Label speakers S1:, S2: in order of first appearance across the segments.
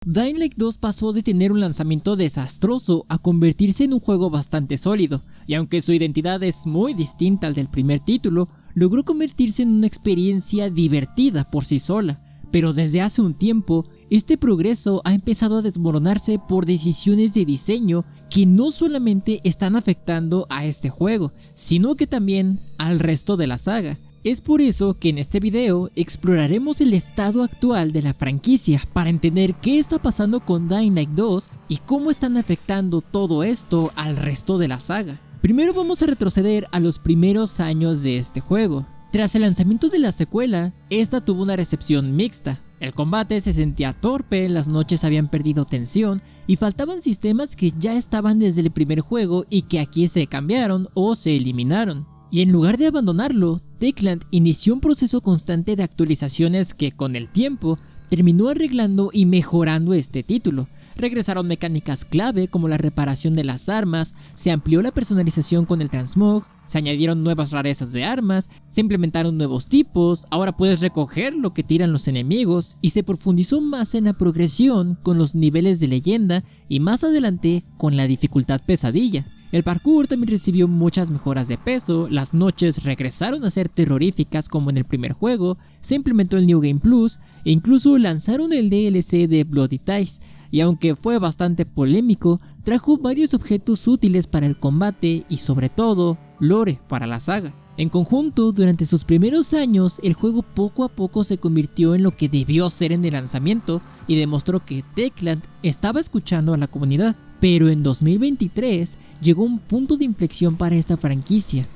S1: Dying Light 2 pasó de tener un lanzamiento desastroso a convertirse en un juego bastante sólido, y aunque su identidad es muy distinta al del primer título, logró convertirse en una experiencia divertida por sí sola. Pero desde hace un tiempo, este progreso ha empezado a desmoronarse por decisiones de diseño que no solamente están afectando a este juego, sino que también al resto de la saga. Es por eso que en este video exploraremos el estado actual de la franquicia para entender qué está pasando con Dying Light 2 y cómo están afectando todo esto al resto de la saga. Primero vamos a retroceder a los primeros años de este juego. Tras el lanzamiento de la secuela, esta tuvo una recepción mixta. El combate se sentía torpe, las noches habían perdido tensión y faltaban sistemas que ya estaban desde el primer juego y que aquí se cambiaron o se eliminaron. Y en lugar de abandonarlo, Techland inició un proceso constante de actualizaciones que con el tiempo terminó arreglando y mejorando este título. Regresaron mecánicas clave como la reparación de las armas, se amplió la personalización con el transmog, se añadieron nuevas rarezas de armas, se implementaron nuevos tipos, ahora puedes recoger lo que tiran los enemigos y se profundizó más en la progresión con los niveles de leyenda y más adelante con la dificultad pesadilla. El parkour también recibió muchas mejoras de peso, las noches regresaron a ser terroríficas como en el primer juego, se implementó el New Game Plus e incluso lanzaron el DLC de Bloody Ties, y aunque fue bastante polémico, trajo varios objetos útiles para el combate y sobre todo, lore para la saga. En conjunto, durante sus primeros años, el juego poco a poco se convirtió en lo que debió ser en el lanzamiento y demostró que Techland estaba escuchando a la comunidad. Pero en 2023 llegó un punto de inflexión para esta franquicia.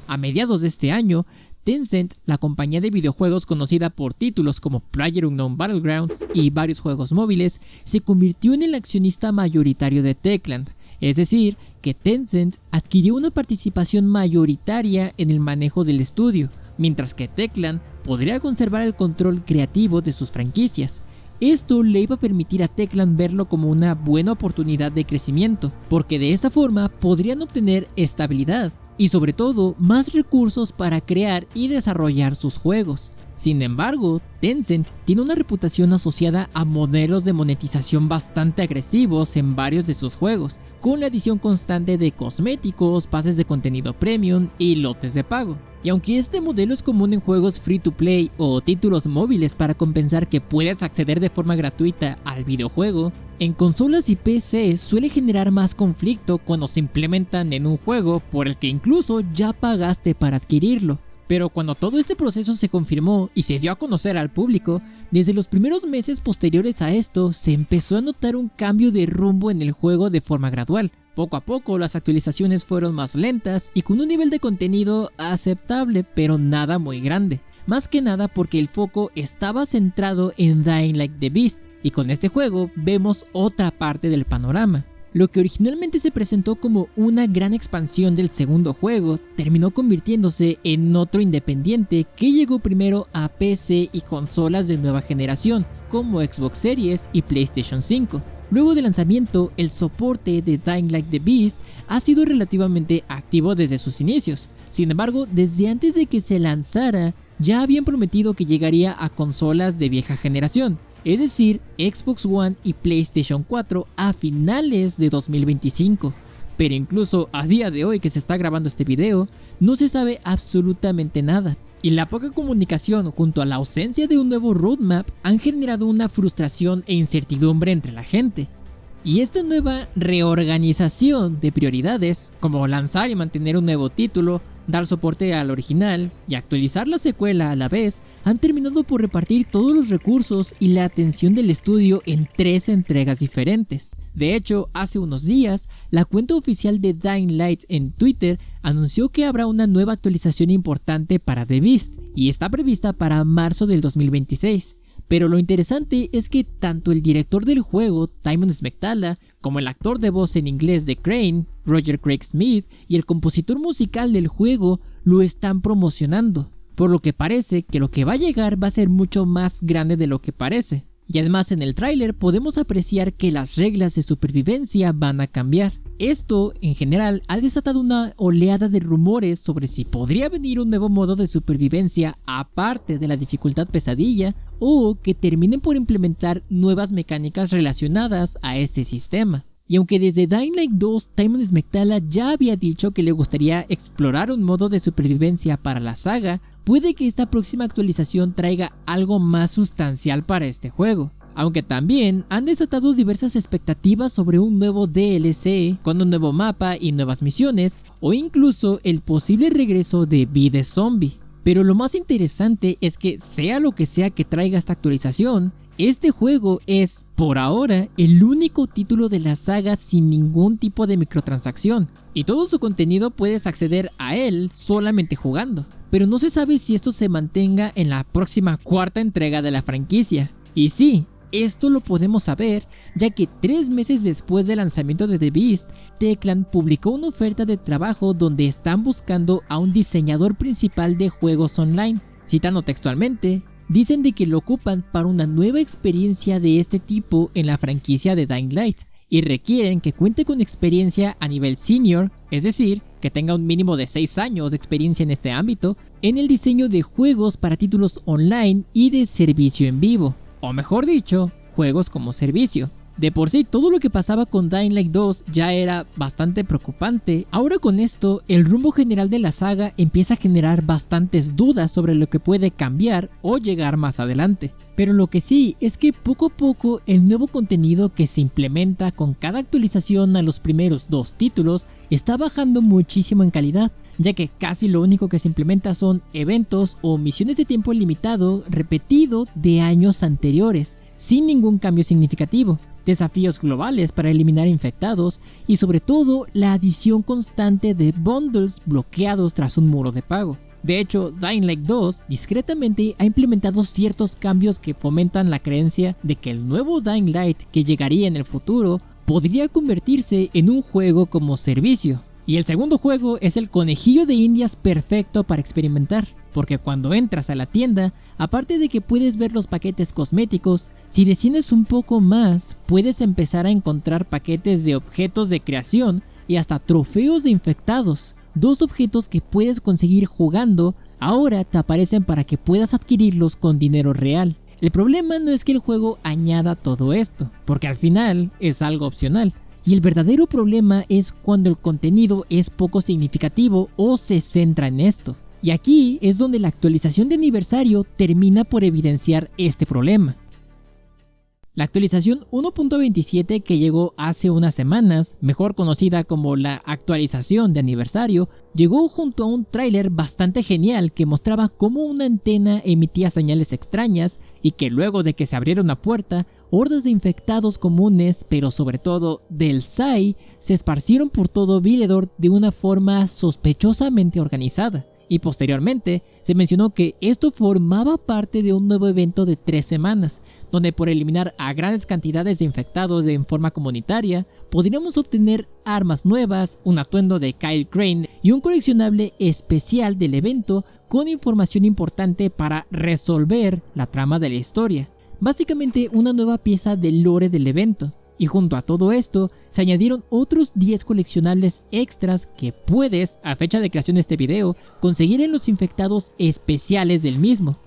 S1: A mediados de este año, Tencent, la compañía de videojuegos conocida por títulos como PlayerUnknown's Battlegrounds y varios juegos móviles, se convirtió en el accionista mayoritario de Techland. Es decir, que Tencent adquirió una participación mayoritaria en el manejo del estudio, mientras que Techland podría conservar el control creativo de sus franquicias. Esto le iba a permitir a Techland verlo como una buena oportunidad de crecimiento, porque de esta forma podrían obtener estabilidad y sobre todo más recursos para crear y desarrollar sus juegos. Sin embargo, Tencent tiene una reputación asociada a modelos de monetización bastante agresivos en varios de sus juegos, con la adición constante de cosméticos, pases de contenido premium y lotes de pago. Y aunque este modelo es común en juegos free to play o títulos móviles para compensar que puedes acceder de forma gratuita al videojuego, en consolas y PC suele generar más conflicto cuando se implementan en un juego por el que incluso ya pagaste para adquirirlo. Pero cuando todo este proceso se confirmó y se dio a conocer al público, desde los primeros meses posteriores a esto se empezó a notar un cambio de rumbo en el juego de forma gradual. Poco a poco las actualizaciones fueron más lentas y con un nivel de contenido aceptable, pero nada muy grande. Más que nada porque el foco estaba centrado en Dying Light the Beast, y con este juego vemos otra parte del panorama. Lo que originalmente se presentó como una gran expansión del segundo juego, terminó convirtiéndose en otro independiente que llegó primero a PC y consolas de nueva generación, como Xbox Series y PlayStation 5. Luego del lanzamiento, el soporte de Dying Light the Beast ha sido relativamente activo desde sus inicios. Sin embargo, desde antes de que se lanzara, ya habían prometido que llegaría a consolas de vieja generación, es decir, Xbox One y PlayStation 4 a finales de 2025. Pero incluso a día de hoy que se está grabando este video, no se sabe absolutamente nada. Y la poca comunicación junto a la ausencia de un nuevo roadmap han generado una frustración e incertidumbre entre la gente. Y esta nueva reorganización de prioridades, como lanzar y mantener un nuevo título, dar soporte al original y actualizar la secuela a la vez, han terminado por repartir todos los recursos y la atención del estudio en 3 entregas diferentes. De hecho, hace unos días, la cuenta oficial de Dying Light en Twitter anunció que habrá una nueva actualización importante para The Beast, y está prevista para marzo del 2026. Pero lo interesante es que tanto el director del juego, Timon Smectala, como el actor de voz en inglés de Crane, Roger Craig Smith, y el compositor musical del juego lo están promocionando, por lo que parece que lo que va a llegar va a ser mucho más grande de lo que parece. Y además en el tráiler podemos apreciar que las reglas de supervivencia van a cambiar. Esto, en general, ha desatado una oleada de rumores sobre si podría venir un nuevo modo de supervivencia aparte de la dificultad pesadilla, o que terminen por implementar nuevas mecánicas relacionadas a este sistema. Y aunque desde Dying Light 2 Tymon Smectala ya había dicho que le gustaría explorar un modo de supervivencia para la saga, puede que esta próxima actualización traiga algo más sustancial para este juego. Aunque también han desatado diversas expectativas sobre un nuevo DLC con un nuevo mapa y nuevas misiones, o incluso el posible regreso de Be the Zombie. Pero lo más interesante es que sea lo que sea que traiga esta actualización, este juego es, por ahora, el único título de la saga sin ningún tipo de microtransacción, y todo su contenido puedes acceder a él solamente jugando. Pero no se sabe si esto se mantenga en la próxima cuarta entrega de la franquicia. Y sí, esto lo podemos saber, ya que 3 meses después del lanzamiento de The Beast, Techland publicó una oferta de trabajo donde están buscando a un diseñador principal de juegos online. Citando textualmente, dicen de que lo ocupan para una nueva experiencia de este tipo en la franquicia de Dying Light, y requieren que cuente con experiencia a nivel senior, es decir, que tenga un mínimo de 6 años de experiencia en este ámbito, en el diseño de juegos para títulos online y de servicio en vivo. O mejor dicho, juegos como servicio. De por sí, todo lo que pasaba con Dying Light 2 ya era bastante preocupante. Ahora con esto, el rumbo general de la saga empieza a generar bastantes dudas sobre lo que puede cambiar o llegar más adelante. Pero lo que sí es que poco a poco el nuevo contenido que se implementa con cada actualización a los primeros 2 títulos está bajando muchísimo en calidad, ya que casi lo único que se implementa son eventos o misiones de tiempo limitado repetido de años anteriores, sin ningún cambio significativo, desafíos globales para eliminar infectados y sobre todo la adición constante de bundles bloqueados tras un muro de pago. De hecho, Dying Light 2 discretamente ha implementado ciertos cambios que fomentan la creencia de que el nuevo Dying Light que llegaría en el futuro podría convertirse en un juego como servicio. Y el segundo juego es el conejillo de indias perfecto para experimentar, porque cuando entras a la tienda, aparte de que puedes ver los paquetes cosméticos, si desciendes un poco más, puedes empezar a encontrar paquetes de objetos de creación y hasta trofeos de infectados. 2 objetos que puedes conseguir jugando, ahora te aparecen para que puedas adquirirlos con dinero real. El problema no es que el juego añada todo esto, porque al final es algo opcional. Y el verdadero problema es cuando el contenido es poco significativo o se centra en esto. Y aquí es donde la actualización de aniversario termina por evidenciar este problema. La actualización 1.27 que llegó hace unas semanas, mejor conocida como la actualización de aniversario, llegó junto a un tráiler bastante genial que mostraba cómo una antena emitía señales extrañas y que luego de que se abriera una puerta, hordas de infectados comunes, pero sobre todo del Sai, se esparcieron por todo Villedor de una forma sospechosamente organizada. Y posteriormente se mencionó que esto formaba parte de un nuevo evento de 3 semanas, donde por eliminar a grandes cantidades de infectados en forma comunitaria, podríamos obtener armas nuevas, un atuendo de Kyle Crane y un coleccionable especial del evento con información importante para resolver la trama de la historia. Básicamente una nueva pieza del lore del evento. Y junto a todo esto, se añadieron otros 10 coleccionables extras que puedes, a fecha de creación de este video, conseguir en los infectados especiales del mismo.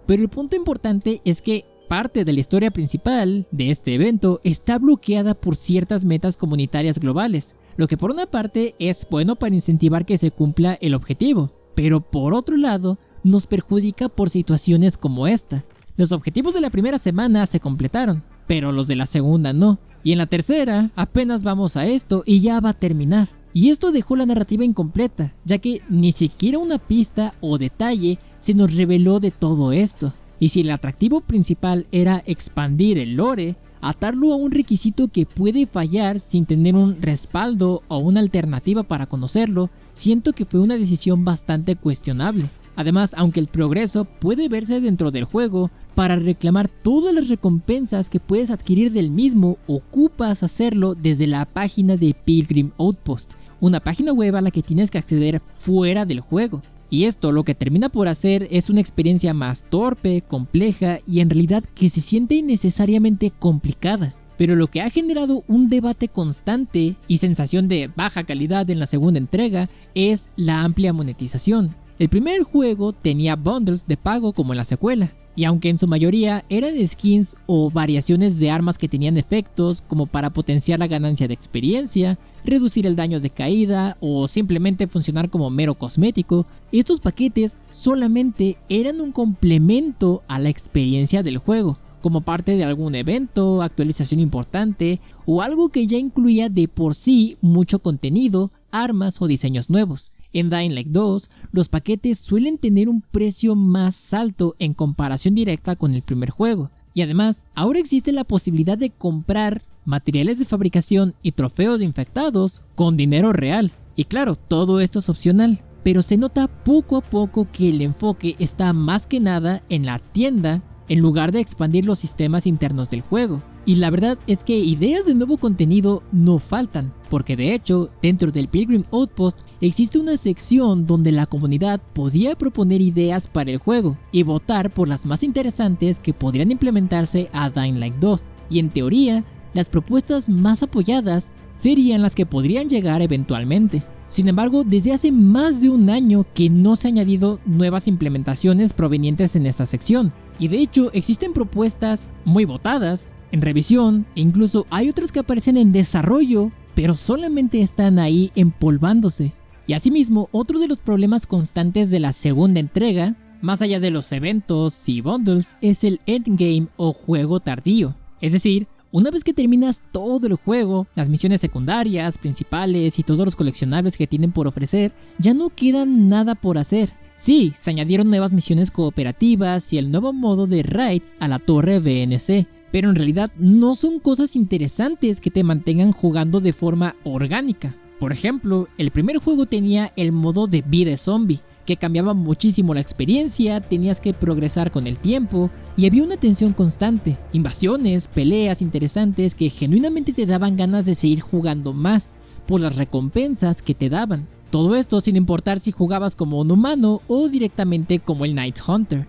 S1: Pero el punto importante es que parte de la historia principal de este evento está bloqueada por ciertas metas comunitarias globales, lo que por una parte es bueno para incentivar que se cumpla el objetivo, pero por otro lado nos perjudica por situaciones como esta. Los objetivos de la primera semana se completaron, pero los de la segunda no. Y en la tercera, apenas vamos a esto y ya va a terminar. Y esto dejó la narrativa incompleta, ya que ni siquiera una pista o detalle se nos reveló de todo esto. Y si el atractivo principal era expandir el lore, atarlo a un requisito que puede fallar sin tener un respaldo o una alternativa para conocerlo, siento que fue una decisión bastante cuestionable. Además, aunque el progreso puede verse dentro del juego, para reclamar todas las recompensas que puedes adquirir del mismo, ocupas hacerlo desde la página de Pilgrim Outpost, una página web a la que tienes que acceder fuera del juego. Y esto lo que termina por hacer es una experiencia más torpe, compleja y en realidad que se siente innecesariamente complicada. pero lo que ha generado un debate constante y sensación de baja calidad en la segunda entrega es la amplia monetización. El primer juego tenía bundles de pago como en la secuela, y aunque en su mayoría eran skins o variaciones de armas que tenían efectos como para potenciar la ganancia de experiencia, reducir el daño de caída o simplemente funcionar como mero cosmético, estos paquetes solamente eran un complemento a la experiencia del juego, como parte de algún evento, actualización importante o algo que ya incluía de por sí mucho contenido, armas o diseños nuevos. En Dying Light 2, los paquetes suelen tener un precio más alto en comparación directa con el primer juego, y además ahora existe la posibilidad de comprar materiales de fabricación y trofeos de infectados con dinero real. Y claro, todo esto es opcional, pero se nota poco a poco que el enfoque está más que nada en la tienda en lugar de expandir los sistemas internos del juego. Y la verdad es que ideas de nuevo contenido no faltan, porque de hecho, dentro del Pilgrim Outpost existe una sección donde la comunidad podía proponer ideas para el juego y votar por las más interesantes que podrían implementarse a Dying Light 2, y en teoría, las propuestas más apoyadas serían las que podrían llegar eventualmente. Sin embargo, desde hace más de un año que no se han añadido nuevas implementaciones provenientes en esta sección, y de hecho existen propuestas muy votadas, en revisión, e incluso hay otras que aparecen en desarrollo, pero solamente están ahí empolvándose. Y asimismo, otro de los problemas constantes de la segunda entrega, más allá de los eventos y bundles, es el endgame o juego tardío. Es decir, una vez que terminas todo el juego, las misiones secundarias, principales y todos los coleccionables que tienen por ofrecer, ya no queda nada por hacer. Sí, se añadieron nuevas misiones cooperativas y el nuevo modo de raids a la torre BNC, pero en realidad no son cosas interesantes que te mantengan jugando de forma orgánica. Por ejemplo, el primer juego tenía el modo de vida zombie, que cambiaba muchísimo la experiencia, tenías que progresar con el tiempo y había una tensión constante, invasiones, peleas interesantes que genuinamente te daban ganas de seguir jugando más por las recompensas que te daban. Todo esto sin importar si jugabas como un humano o directamente como el Night Hunter.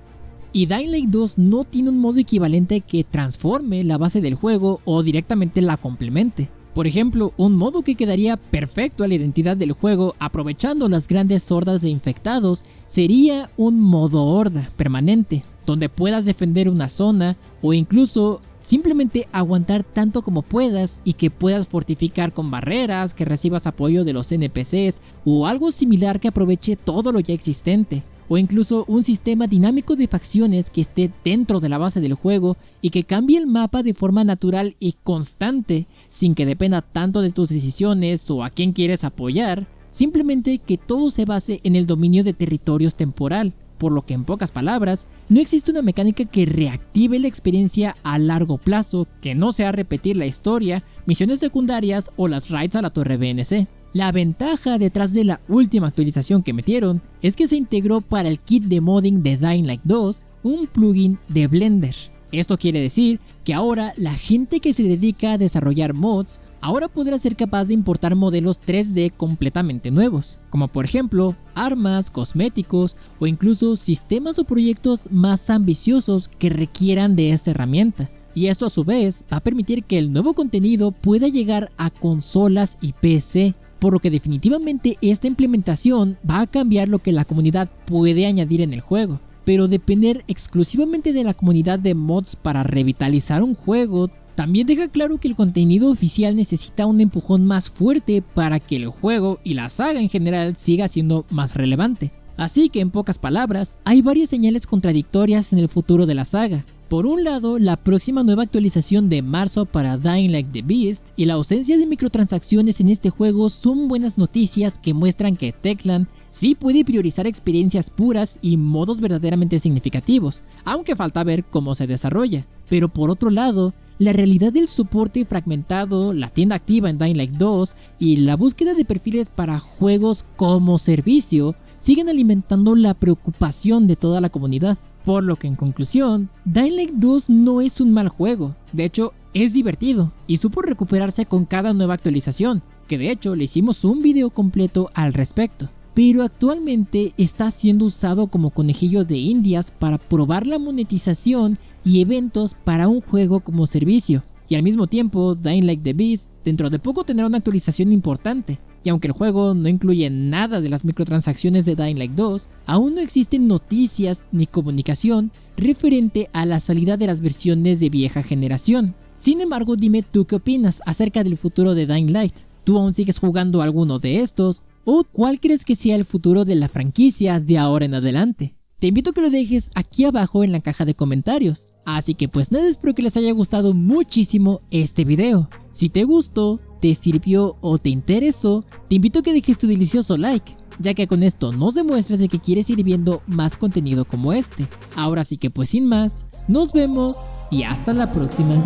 S1: Y Dying Light 2 no tiene un modo equivalente que transforme la base del juego o directamente la complemente. Por ejemplo, un modo que quedaría perfecto a la identidad del juego aprovechando las grandes hordas de infectados sería un modo horda permanente, donde puedas defender una zona o incluso simplemente aguantar tanto como puedas y que puedas fortificar con barreras, que recibas apoyo de los NPCs o algo similar que aproveche todo lo ya existente. O incluso un sistema dinámico de facciones que esté dentro de la base del juego y que cambie el mapa de forma natural y constante, sin que dependa tanto de tus decisiones o a quién quieres apoyar, simplemente que todo se base en el dominio de territorios temporal, por lo que en pocas palabras, no existe una mecánica que reactive la experiencia a largo plazo, que no sea repetir la historia, misiones secundarias o las raids a la torre BNC. La ventaja detrás de la última actualización que metieron es que se integró para el kit de modding de Dying Light 2 un plugin de Blender. Esto quiere decir que ahora la gente que se dedica a desarrollar mods ahora podrá ser capaz de importar modelos 3D completamente nuevos, como por ejemplo armas, cosméticos o incluso sistemas o proyectos más ambiciosos que requieran de esta herramienta. Y esto a su vez va a permitir que el nuevo contenido pueda llegar a consolas y PC, por lo que definitivamente esta implementación va a cambiar lo que la comunidad puede añadir en el juego. Pero depender exclusivamente de la comunidad de mods para revitalizar un juego también deja claro que el contenido oficial necesita un empujón más fuerte para que el juego y la saga en general siga siendo más relevante. Así que en pocas palabras, hay varias señales contradictorias en el futuro de la saga. Por un lado, la próxima nueva actualización de marzo para Dying Light the Beast y la ausencia de microtransacciones en este juego son buenas noticias que muestran que Techland sí puede priorizar experiencias puras y modos verdaderamente significativos, aunque falta ver cómo se desarrolla. Pero por otro lado, la realidad del soporte fragmentado, la tienda activa en Dying Light 2 y la búsqueda de perfiles para juegos como servicio siguen alimentando la preocupación de toda la comunidad. Por lo que en conclusión, Dying Light 2 no es un mal juego, de hecho es divertido y supo recuperarse con cada nueva actualización, que de hecho le hicimos un video completo al respecto. Pero actualmente está siendo usado como conejillo de indias para probar la monetización y eventos para un juego como servicio. Y al mismo tiempo, Dying Light the Beast dentro de poco tendrá una actualización importante, y aunque el juego no incluye nada de las microtransacciones de Dying Light 2, aún no existen noticias ni comunicación referente a la salida de las versiones de vieja generación. Sin embargo, dime tú qué opinas acerca del futuro de Dying Light. ¿Tú aún sigues jugando alguno de estos? ¿O cuál crees que sea el futuro de la franquicia de ahora en adelante? Te invito a que lo dejes aquí abajo en la caja de comentarios. Así que pues nada, espero que les haya gustado muchísimo este video. Si te gustó, te sirvió o te interesó, te invito a que dejes tu delicioso like, ya que con esto nos demuestras de que quieres ir viendo más contenido como este. Ahora sí que pues sin más, nos vemos y hasta la próxima.